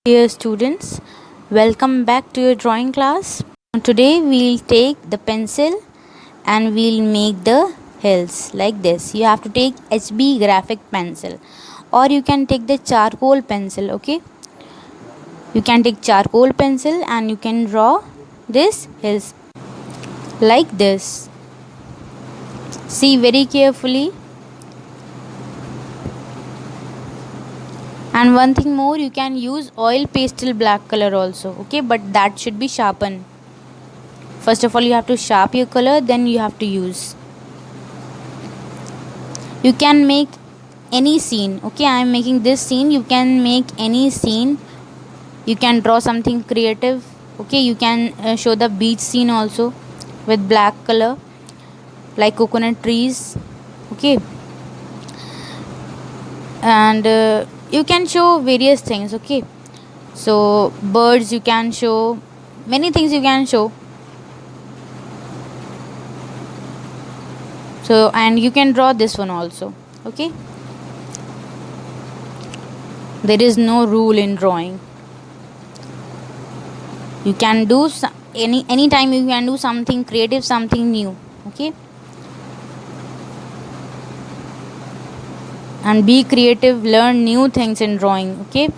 Dear students, welcome back to your drawing class. Today we'll take the pencil and we'll make the hills like this. You have to take HB graphic pencil or you can take the charcoal pencil, okay? You can take charcoal pencil and you can draw this hills like this. See very carefully. And one thing more, you can use oil pastel black color also, okay, but that should be sharpened. First of all you have to sharpen your color, then you have to use. You can make any scene, okay, I am making this scene. You can make any scene. You can draw something creative, okay. You can show the beach scene also with black color like coconut trees, okay. And you can show various things, okay. So birds you can show, many things you can show. So and you can draw this one also, okay. There is no rule in drawing. You can do any time you can do something creative, something new, okay. And be creative, learn new things in drawing, okay.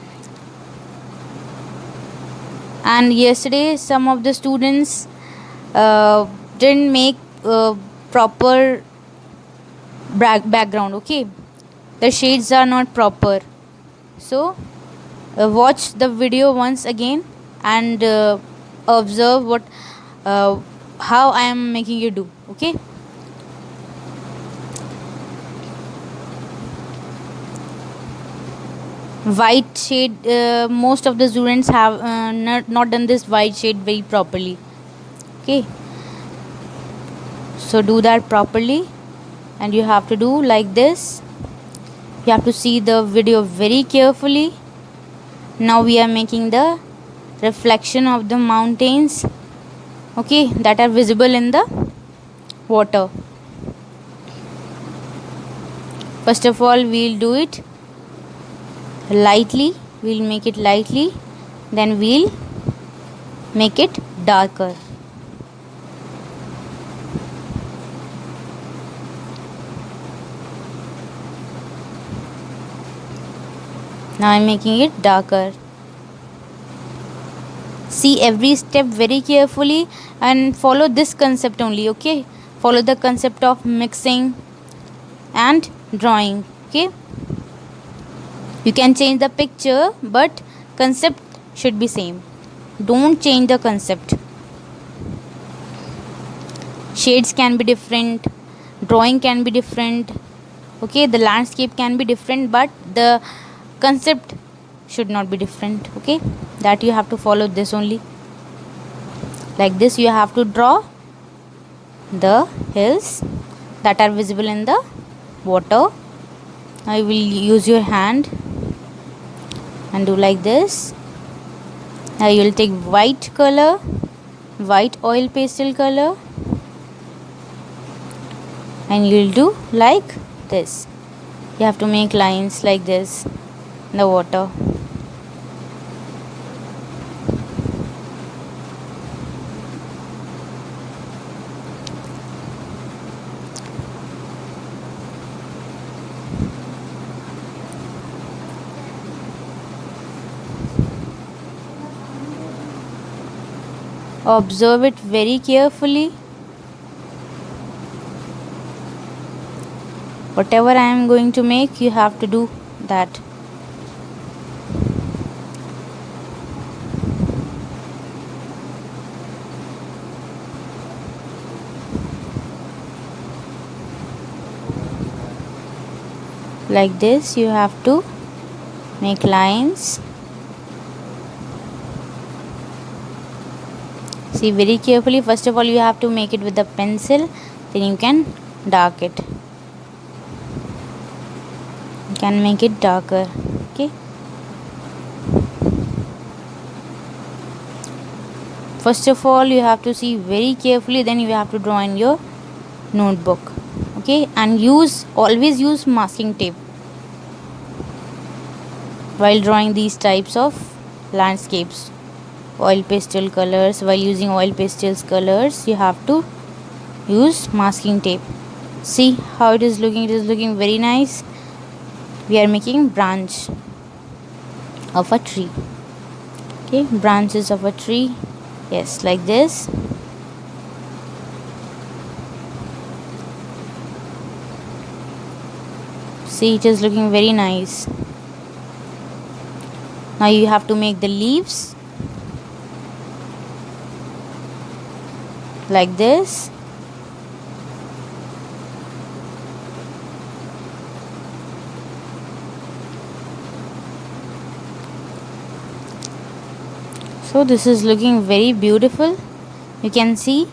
And yesterday some of the students didn't make proper background, okay. The shades are not proper. So watch the video once again and observe what how I am making you do, okay. White shade, most of the students have not done this white shade very properly, okay. So do that properly and you have to do like this. You have to see the video very carefully. Now we are making the reflection of the mountains, okay, that are visible in the water. First of all we'll do it lightly, we'll make it lightly, then we'll make it darker. Now I'm making it darker. See every step very carefully and follow this concept only, okay. Follow the concept of mixing and drawing, okay. You can change the picture but concept should be same. Don't change the concept. Shades can be different, drawing can be different, okay. The landscape can be different but the concept should not be different, okay. That you have to follow this only. Like this you have to draw the hills that are visible in the water. I will use your hand and do like this. Now you will take white color, white oil pastel color, and you will do like this. You have to make lines like this in the water. Observe it very carefully. Whatever I am going to make, you have to do that. Like this you have to make lines. See very carefully. First of all you have to make it with the pencil, then you can dark it. You can make it darker, okay. First of all you have to see very carefully, then you have to draw in your notebook, okay. And always use masking tape while drawing these types of landscapes, oil pastel colors. While using oil pastels colors, you have to use masking tape. See how it is looking? It is looking very nice. We are making branch of a tree. Okay, branches of a tree. Yes, like this. See, it is looking very nice. Now you have to make the leaves like this. So this is looking very beautiful. You can see.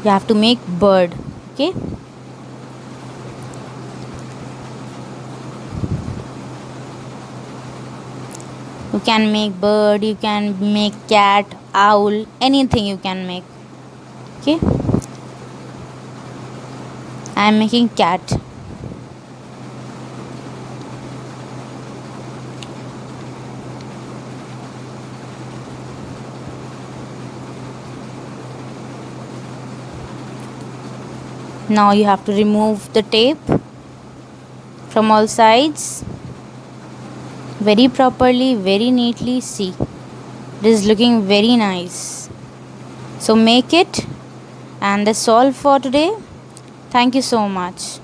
You have to make bird. Okay. You can make bird, you can make cat, owl, anything you can make. Okay. I am making cat. Now you have to remove the tape from all sides very properly, very neatly. See, it is looking very nice. So make it, and that's all for today. Thank you so much.